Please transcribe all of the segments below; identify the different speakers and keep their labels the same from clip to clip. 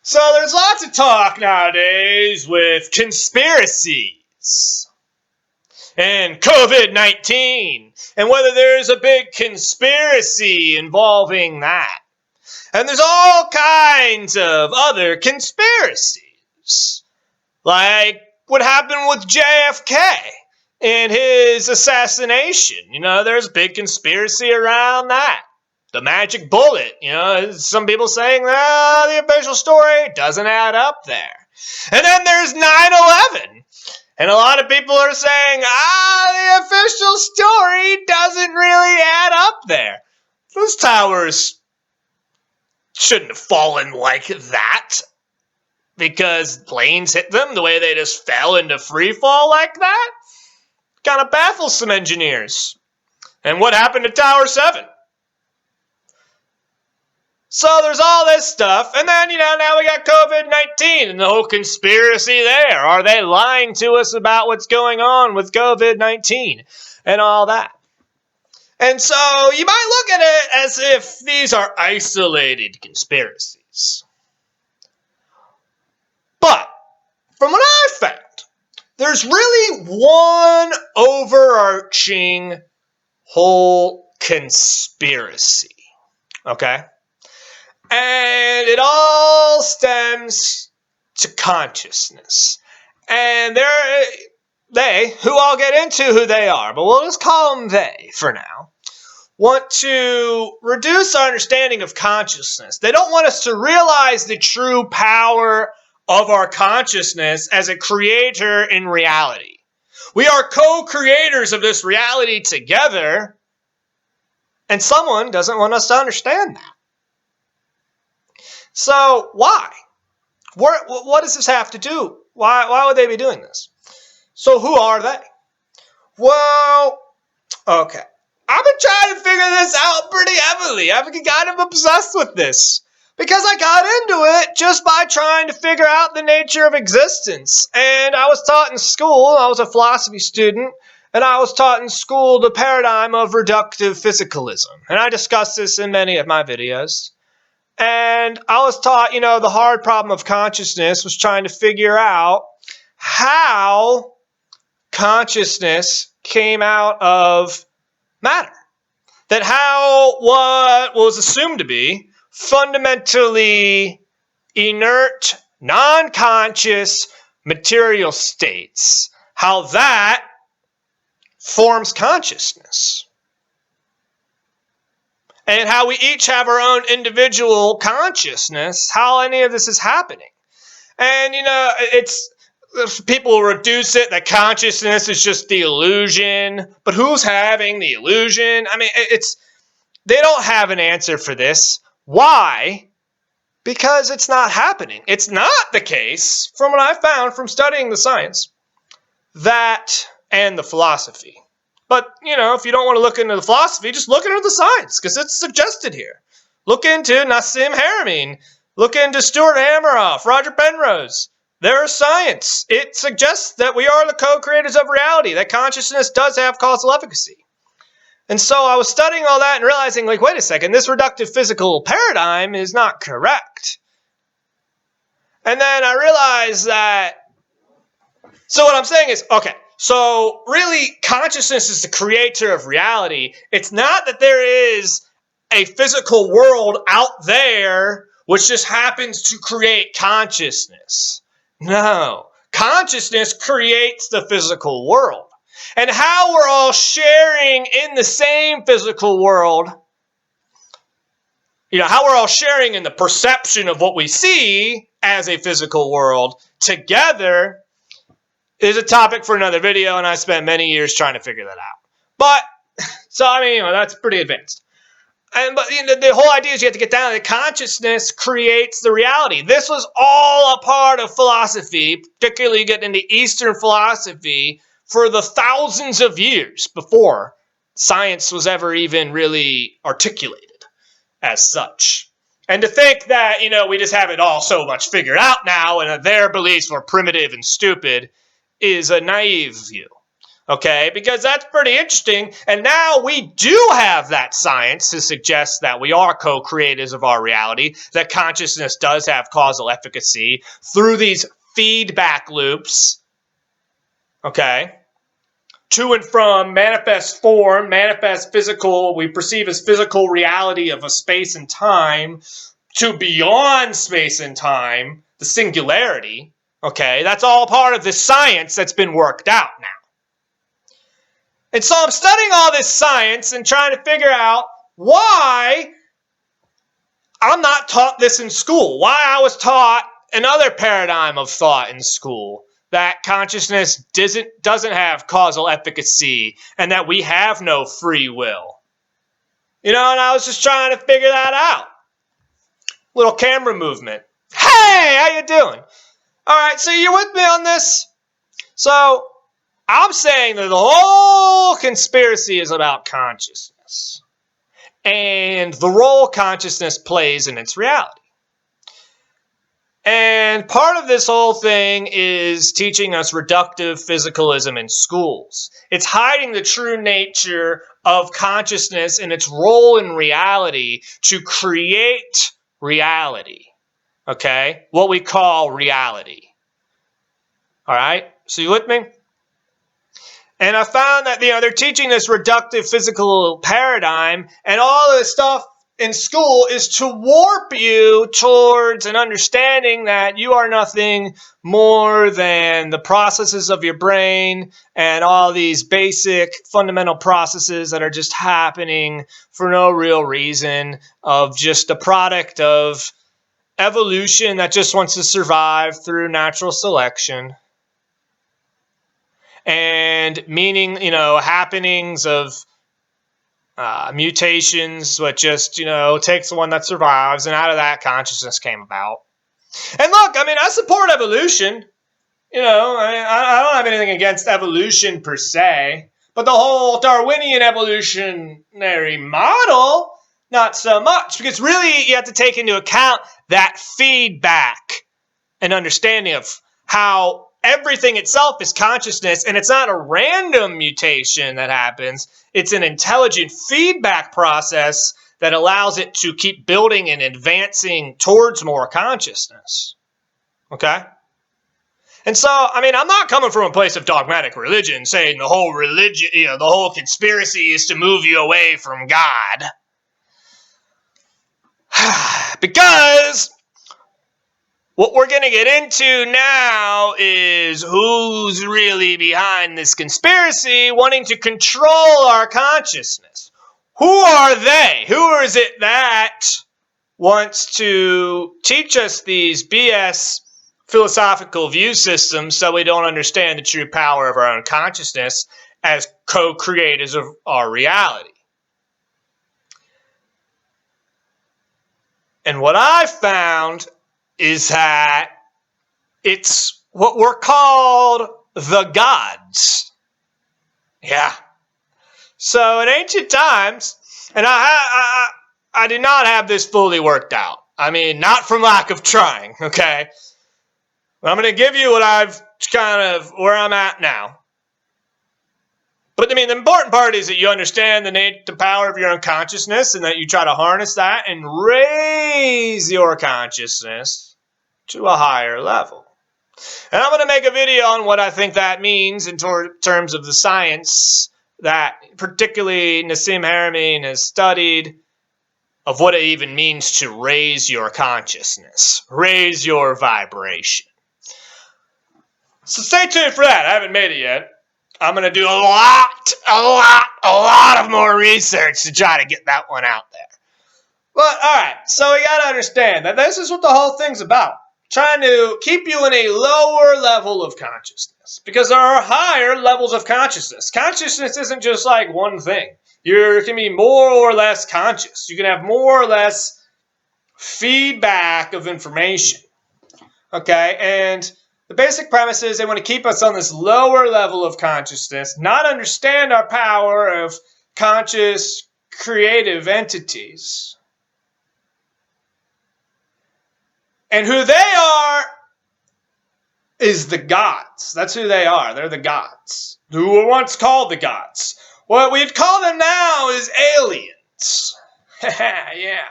Speaker 1: So there's lots of talk nowadays with conspiracies and COVID-19 and whether there's a big conspiracy involving that. And there's all kinds of other conspiracies, like what happened with JFK and his assassination. You know, there's a big conspiracy around that. The magic bullet, you know, some people saying, the official story doesn't add up there. And then there's 9/11. And a lot of people are saying, the official story doesn't really add up there. Those towers shouldn't have fallen like that because planes hit them the way they just fell into free fall like that. Kind of baffles some engineers. And what happened to Tower 7? So there's all this stuff, and then, now we got COVID-19 and the whole conspiracy there. Are they lying to us about what's going on with COVID-19 and all that? And so you might look at it as if these are isolated conspiracies. But from what I found, there's really one overarching whole conspiracy, okay? And it all stems to consciousness. And they, who I'll get into who they are, but we'll just call them they for now, want to reduce our understanding of consciousness. They don't want us to realize the true power of our consciousness as a creator in reality. We are co-creators of this reality together, and someone doesn't want us to understand that. So why? What does this have to do? Why would they be doing this? So who are they? Well, okay. I've been trying to figure this out pretty heavily. I've been kind of obsessed with this because I got into it just by trying to figure out the nature of existence. And I was taught in school, I was a philosophy student, and I was taught in school the paradigm of reductive physicalism. And I discussed this in many of my videos. And I was taught, the hard problem of consciousness was trying to figure out how consciousness came out of matter. That how what was assumed to be fundamentally inert, non-conscious material states, how that forms consciousness. And how we each have our own individual consciousness, how any of this is happening. And, people reduce it, that consciousness is just the illusion. But who's having the illusion? I mean, they don't have an answer for this. Why? Because it's not happening. It's not the case, from what I found from studying the science, and the philosophy. But, if you don't want to look into the philosophy, just look into the science, because it's suggested here. Look into Nassim Haramein. Look into Stuart Hameroff, Roger Penrose. Their science. It suggests that we are the co-creators of reality, that consciousness does have causal efficacy. And so I was studying all that and realizing, wait a second, this reductive physical paradigm is not correct. And then I realized that, so what I'm saying is, okay, so really, consciousness is the creator of reality. It's not that there is a physical world out there which just happens to create consciousness. No, consciousness creates the physical world. And how we're all sharing in the same physical world, how we're all sharing in the perception of what we see as a physical world together is a topic for another video, and I spent many years trying to figure that out. But, that's pretty advanced. But the whole idea is you have to get down to consciousness creates the reality. This was all a part of philosophy, particularly getting into Eastern philosophy, for the thousands of years before science was ever even really articulated as such. And to think that, we just have it all so much figured out now and that their beliefs were primitive and stupid is a naive view. Okay, because that's pretty interesting. And now we do have that science to suggest that we are co-creators of our reality, that consciousness does have causal efficacy through these feedback loops. Okay, to and from manifest form, manifest physical, we perceive as physical reality of a space and time, to beyond space and time, the singularity. Okay, that's all part of this science that's been worked out now. And so I'm studying all this science and trying to figure out why I'm not taught this in school, why I was taught another paradigm of thought in school, that consciousness doesn't have causal efficacy and that we have no free will. You know, and I was just trying to figure that out. Little camera movement. Hey, how you doing? All right, so you with me on this? So I'm saying that the whole conspiracy is about consciousness and the role consciousness plays in its reality. And part of this whole thing is teaching us reductive physicalism in schools. It's hiding the true nature of consciousness and its role in reality to create reality. Okay? What we call reality. All right? So you with me? And I found that, they're teaching this reductive physical paradigm, and all this stuff in school is to warp you towards an understanding that you are nothing more than the processes of your brain and all these basic fundamental processes that are just happening for no real reason, of just a product of evolution that just wants to survive through natural selection. And meaning, happenings of mutations, what just, takes the one that survives, and out of that consciousness came about. And look, I support evolution. I don't have anything against evolution per se, but the whole Darwinian evolutionary model, not so much, because really you have to take into account that feedback and understanding of how everything itself is consciousness, and it's not a random mutation that happens. It's an intelligent feedback process that allows it to keep building and advancing towards more consciousness. Okay? And so, I'm not coming from a place of dogmatic religion, saying the whole religion, the whole conspiracy is to move you away from God. Because what we're going to get into now is who's really behind this conspiracy wanting to control our consciousness. Who are they? Who is it that wants to teach us these BS philosophical view systems so we don't understand the true power of our own consciousness as co-creators of our reality? And what I found is that it's what were called the gods. Yeah. So in ancient times, and I did not have this fully worked out. Not from lack of trying, okay? But I'm going to give you what I've where I'm at now. But the important part is that you understand the power of your own consciousness, and that you try to harness that and raise your consciousness to a higher level. And I'm going to make a video on what I think that means in terms of the science that particularly Nassim Haramein has studied, of what it even means to raise your consciousness, raise your vibration. So stay tuned for that. I haven't made it yet. I'm going to do a lot of more research to try to get that one out there. But, alright, so we got to understand that this is what the whole thing's about. Trying to keep you in a lower level of consciousness. Because there are higher levels of consciousness. Consciousness isn't just like one thing. You can be more or less conscious. You can have more or less feedback of information. Okay, and the basic premise is they want to keep us on this lower level of consciousness, not understand our power of conscious creative entities. And who they are is the gods. That's who they are. They're the gods. Who were once called the gods. What we'd call them now is aliens. Yeah.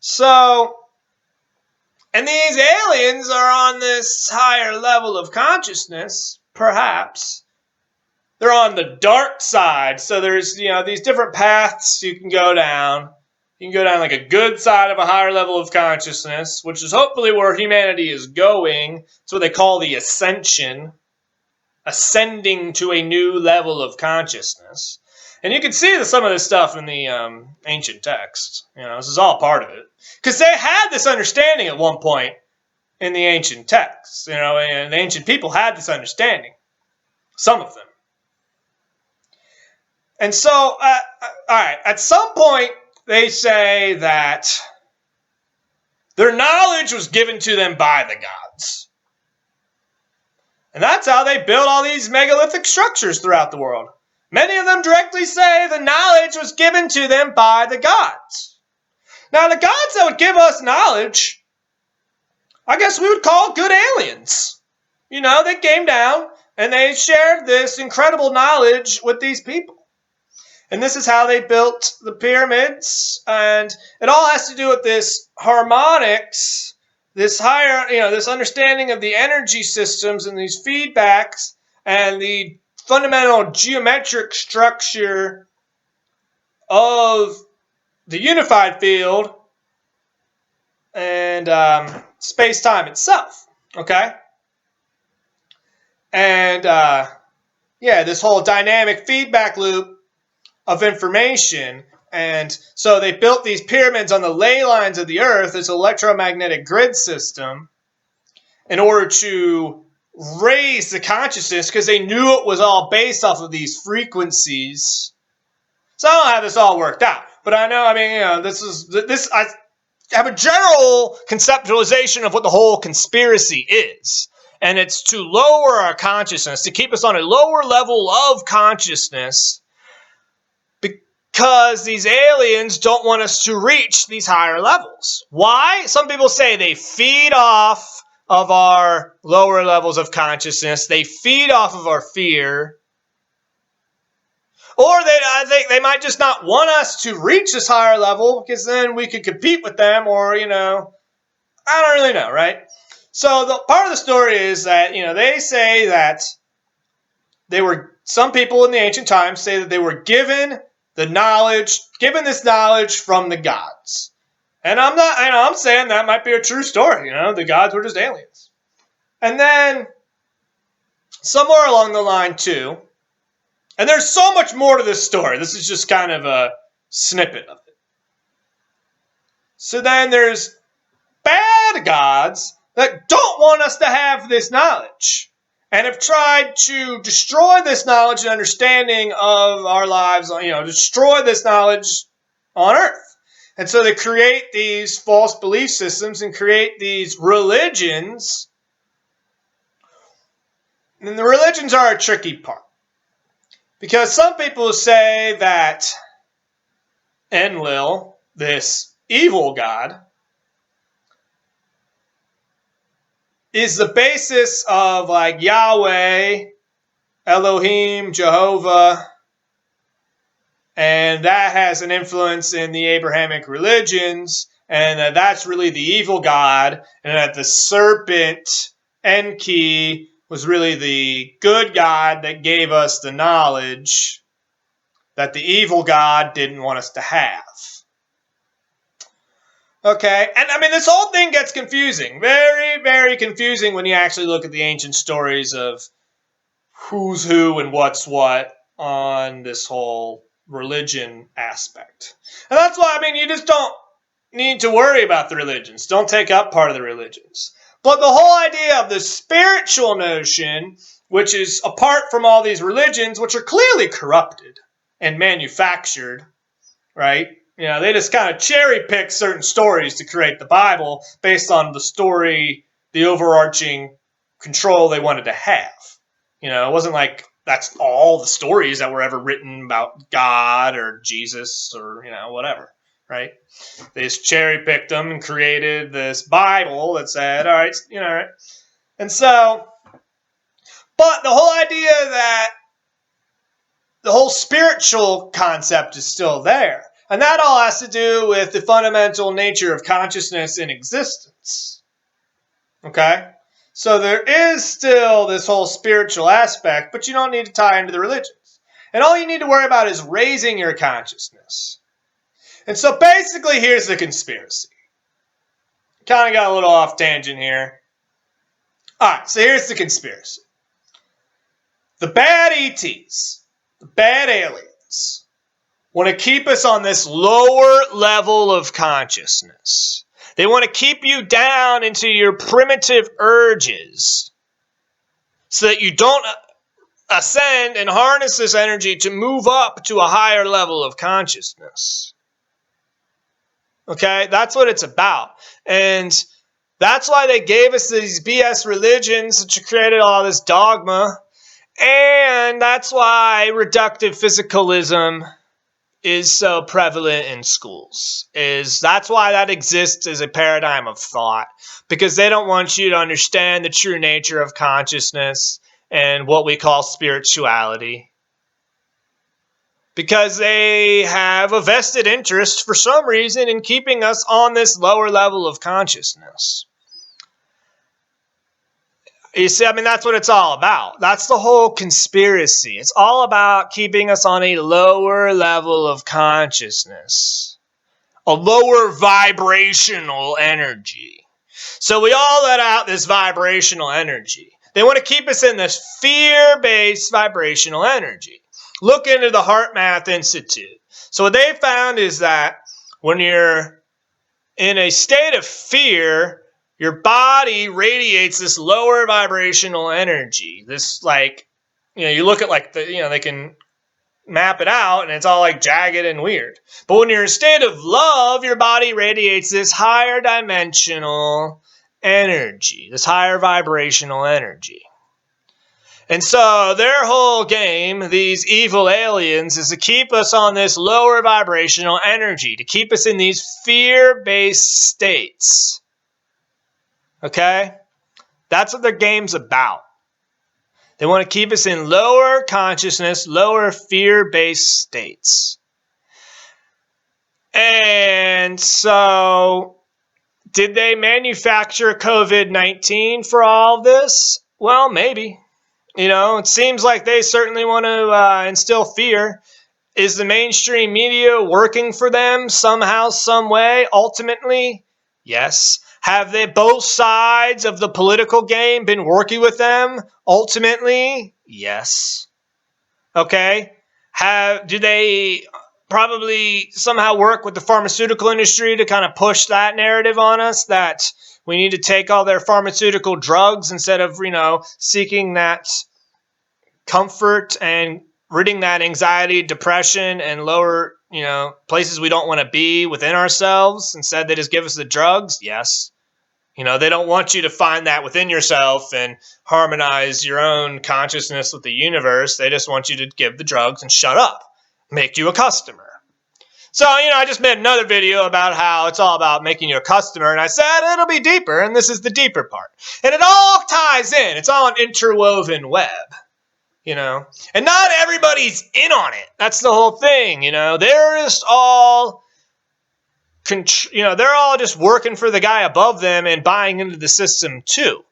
Speaker 1: So, and these aliens are on this higher level of consciousness, perhaps. They're on the dark side. So there's, these different paths you can go down. You can go down like a good side of a higher level of consciousness, which is hopefully where humanity is going. It's what they call the ascension, ascending to a new level of consciousness. And you can see some of this stuff in the ancient texts. This is all part of it. Because they had this understanding at one point in the ancient texts. And the ancient people had this understanding. Some of them. And so, all right, at some point, they say that their knowledge was given to them by the gods. And that's how they built all these megalithic structures throughout the world. Many of them directly say the knowledge was given to them by the gods. Now, the gods that would give us knowledge, I guess we would call good aliens. They came down and they shared this incredible knowledge with these people. And this is how they built the pyramids. And it all has to do with this harmonics, this higher, this understanding of the energy systems and these feedbacks and the fundamental geometric structure of the unified field and space-time itself. Okay? And, this whole dynamic feedback loop of information. And so they built these pyramids on the ley lines of the earth, this electromagnetic grid system, in order to raise the consciousness, because they knew it was all based off of these frequencies. So I don't have this all worked out, but I know, I have a general conceptualization of what the whole conspiracy is. And it's to lower our consciousness, to keep us on a lower level of consciousness, because these aliens don't want us to reach these higher levels. Why? Some people say they feed off of our lower levels of consciousness. They feed off of our fear. Or I think they might just not want us to reach this higher level, because then we could compete with them, or, I don't really know, right? So the part of the story is that, they say that some people in the ancient times say that they were given this knowledge from the gods. And I'm saying that might be a true story. The gods were just aliens. And then somewhere along the line too, and there's so much more to this story. This is just kind of a snippet of it. So then there's bad gods that don't want us to have this knowledge, and have tried to destroy this knowledge and understanding of our lives, destroy this knowledge on Earth. And so they create these false belief systems and create these religions. And the religions are a tricky part. Because some people say that Enlil, this evil god, is the basis of like Yahweh, Elohim, Jehovah, and that has an influence in the Abrahamic religions, and that's really the evil god, and that the serpent, Enki, was really the good god that gave us the knowledge that the evil god didn't want us to have. Okay, and this whole thing gets confusing. Very, very confusing when you actually look at the ancient stories of who's who and what's what on this whole religion aspect. And that's why, you just don't need to worry about the religions. Don't take up part of the religions. But the whole idea of the spiritual notion, which is apart from all these religions, which are clearly corrupted and manufactured, right? They just kind of cherry pick certain stories to create the Bible based on the story, the overarching control they wanted to have. It wasn't like that's all the stories that were ever written about God or Jesus or, whatever, right? They just cherry picked them and created this Bible that said, all right. And so, but the whole idea that the whole spiritual concept is still there. And that all has to do with the fundamental nature of consciousness in existence. Okay? So there is still this whole spiritual aspect, but you don't need to tie into the religions. And all you need to worry about is raising your consciousness. And so basically, here's the conspiracy. Kind of got a little off tangent here. Alright, so here's the conspiracy. The bad ETs, the bad aliens, want to keep us on this lower level of consciousness. They want to keep you down into your primitive urges so that you don't ascend and harness this energy to move up to a higher level of consciousness. Okay, that's what it's about. And that's why they gave us these BS religions that created all this dogma. And that's why reductive physicalism is so prevalent in schools. That's why that exists as a paradigm of thought. Because they don't want you to understand the true nature of consciousness and what we call spirituality. Because they have a vested interest for some reason in keeping us on this lower level of consciousness. You see, I mean, that's what it's all about. That's the whole conspiracy. It's all about keeping us on a lower level of consciousness, a lower vibrational energy. So we all let out this vibrational energy. They want to keep us in this fear-based vibrational energy. Look into the Heart Math Institute. So what they found is that when you're in a state of fear, your body radiates this lower vibrational energy. This, like, you look at, like, they can map it out and it's all like jagged and weird. But when you're in a state of love, your body radiates this higher dimensional energy, this higher vibrational energy. And so their whole game, these evil aliens, is to keep us on this lower vibrational energy, to keep us in these fear-based states. Okay? That's what their game's about. They want to keep us in lower consciousness, lower fear-based states. And so, did they manufacture COVID-19 for all of this? Well, maybe. It seems like they certainly want to instill fear. Is the mainstream media working for them somehow, some way, ultimately? Yes. Have they, both sides of the political game, been working with them ultimately? Yes. Okay. Do they probably somehow work with the pharmaceutical industry to kind of push that narrative on us that we need to take all their pharmaceutical drugs instead of, seeking that comfort and ridding that anxiety, depression, and lower, places we don't want to be within ourselves? Instead, they just give us the drugs? Yes. They don't want you to find that within yourself and harmonize your own consciousness with the universe. They just want you to give the drugs and shut up, make you a customer. So, I just made another video about how it's all about making you a customer, and I said it'll be deeper, and this is the deeper part. And it all ties in. It's all an interwoven web. And not everybody's in on it. That's the whole thing. They're just all, they're all just working for the guy above them and buying into the system too.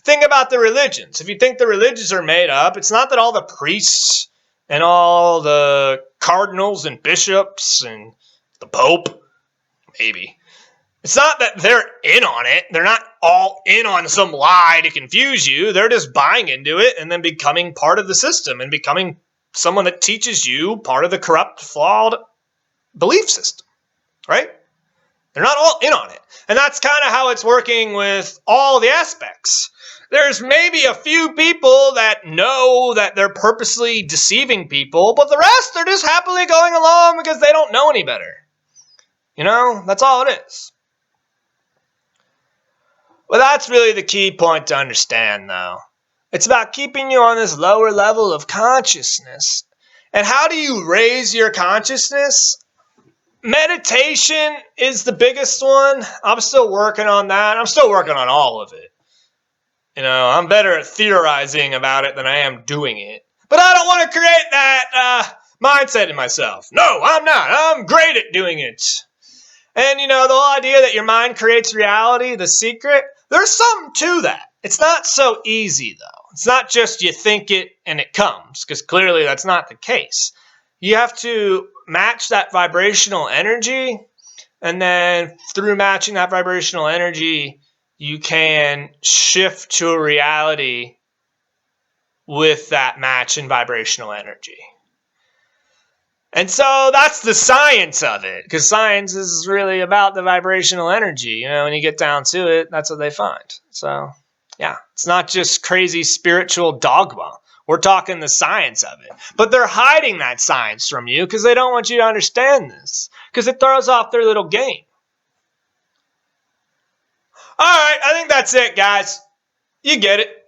Speaker 1: Think about the religions. If you think the religions are made up, it's not that all the priests and all the cardinals and bishops and the Pope, maybe. It's not that they're in on it. They're not all in on some lie to confuse you. They're just buying into it and then becoming part of the system and becoming someone that teaches you part of the corrupt, flawed belief system, right? They're not all in on it. And that's kind of how it's working with all the aspects. There's maybe a few people that know that they're purposely deceiving people, but the rest are just happily going along because they don't know any better. That's all it is. Well, that's really the key point to understand, though. It's about keeping you on this lower level of consciousness. And how do you raise your consciousness? Meditation is the biggest one. I'm still working on that. I'm still working on all of it. I'm better at theorizing about it than I am doing it. But I don't want to create that mindset in myself. No, I'm not. I'm great at doing it. And, the whole idea that your mind creates reality, the secret, there's something to that. It's not so easy, though. It's not just you think it and it comes, because clearly that's not the case. You have to match that vibrational energy, and then through matching that vibrational energy, you can shift to a reality with that match in vibrational energy. And so that's the science of it, because science is really about the vibrational energy. When you get down to it, that's what they find. So, yeah, it's not just crazy spiritual dogma. We're talking the science of it. But they're hiding that science from you because they don't want you to understand this, because it throws off their little game. All right, I think that's it, guys. You get it.